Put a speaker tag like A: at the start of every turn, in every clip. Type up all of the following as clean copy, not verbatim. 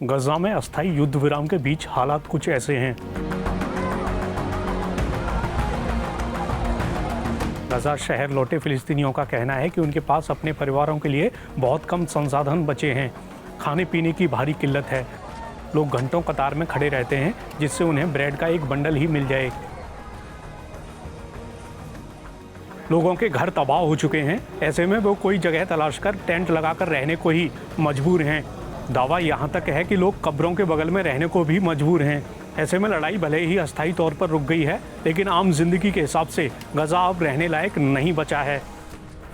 A: गजा में अस्थायी युद्ध विराम के बीच हालात कुछ ऐसे हैं। गजा शहर लौटे फिलिस्तीनियों का कहना है कि उनके पास अपने परिवारों के लिए बहुत कम संसाधन बचे हैं। खाने पीने की भारी किल्लत है। लोग घंटों कतार में खड़े रहते हैं जिससे उन्हें ब्रेड का एक बंडल ही मिल जाए। लोगों के घर तबाह हो चुके हैं। ऐसे में वो कोई जगह तलाश कर टेंट लगाकर रहने को ही मजबूर हैं। दावा यहाँ तक है कि लोग कब्रों के बगल में रहने को भी मजबूर हैं। ऐसे में लड़ाई भले ही अस्थायी तौर पर रुक गई है, लेकिन आम जिंदगी के हिसाब से गजा अब रहने लायक नहीं बचा है।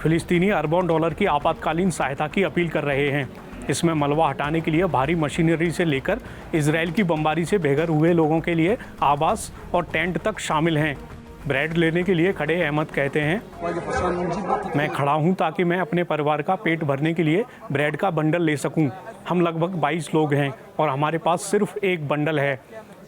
A: फिलिस्तीनी अरबों डॉलर की आपातकालीन सहायता की अपील कर रहे हैं। इसमें मलबा हटाने के लिए भारी मशीनरी से लेकर इजराइल की बमबारी से बेघर हुए लोगों के लिए आवास और टेंट तक शामिल हैं। ब्रेड लेने के लिए खड़े अहमद कहते हैं, मैं खड़ा हूं ताकि मैं अपने परिवार का पेट भरने के लिए ब्रेड का बंडल ले सकूं। हम लगभग 22 लोग हैं और हमारे पास सिर्फ एक बंडल है।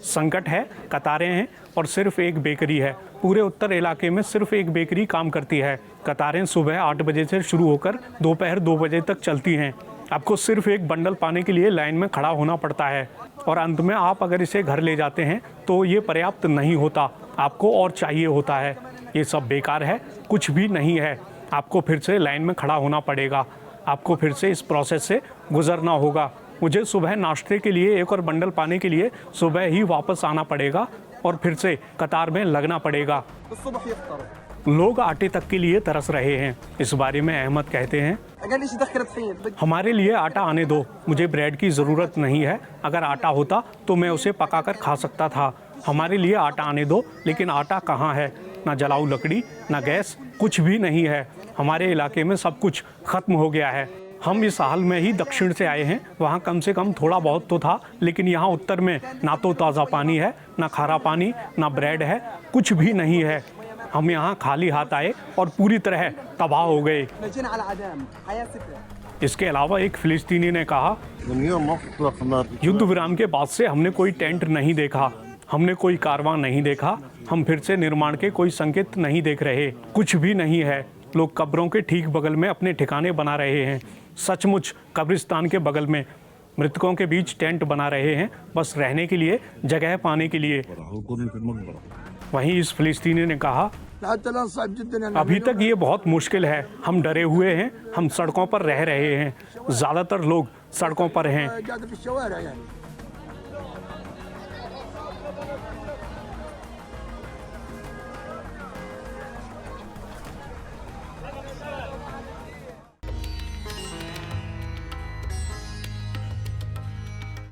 A: संकट है, कतारें हैं और सिर्फ एक बेकरी है। पूरे उत्तर इलाके में सिर्फ एक बेकरी काम करती है। कतारें सुबह 8 बजे से शुरू होकर दोपहर 2 बजे तक चलती हैं। आपको सिर्फ एक बंडल पाने के लिए लाइन में खड़ा होना पड़ता है और अंत में आप अगर इसे घर ले जाते हैं तो ये पर्याप्त नहीं होता, आपको और चाहिए होता है। ये सब बेकार है, कुछ भी नहीं है। आपको फिर से लाइन में खड़ा होना पड़ेगा। आपको फिर से इस प्रोसेस से गुजरना होगा। मुझे सुबह नाश्ते के लिए एक और बंडल पाने के लिए सुबह ही वापस आना पड़ेगा और फिर से कतार में लगना पड़ेगा। लोग आटे तक के लिए तरस रहे हैं। इस बारे में अहमद कहते हैं, हमारे लिए आटा आने दो, मुझे ब्रेड की ज़रूरत नहीं है। अगर आटा होता तो मैं उसे पकाकर खा सकता था। हमारे लिए आटा आने दो, लेकिन आटा कहाँ है? ना जलाऊ लकड़ी, ना गैस, कुछ भी नहीं है। हमारे इलाके में सब कुछ खत्म हो गया है। हम इस हाल में ही दक्षिण से आए हैं। वहाँ कम से कम थोड़ा बहुत तो था, लेकिन यहाँ उत्तर में ना तो ताज़ा पानी है, ना खारा पानी, ना ब्रेड है, कुछ भी नहीं है। हम यहाँ खाली हाथ आए और पूरी तरह तबाह हो गए। इसके अलावा एक फिलिस्तीनी ने कहा, युद्ध विराम के बाद से हमने कोई टेंट नहीं देखा, हमने कोई कारवां नहीं देखा, हम फिर से निर्माण के कोई संकेत नहीं देख रहे, कुछ भी नहीं है। लोग कब्रों के ठीक बगल में अपने ठिकाने बना रहे हैं, सचमुच कब्रिस्तान के बगल में। मृतकों के बीच टेंट बना रहे हैं, बस रहने के लिए जगह पाने के लिए। वहीं इस फिलिस्तीनी ने कहा, अभी तक ये बहुत मुश्किल है। हम डरे हुए हैं, हम सड़कों पर रह रहे हैं। ज़्यादातर लोग सड़कों पर हैं।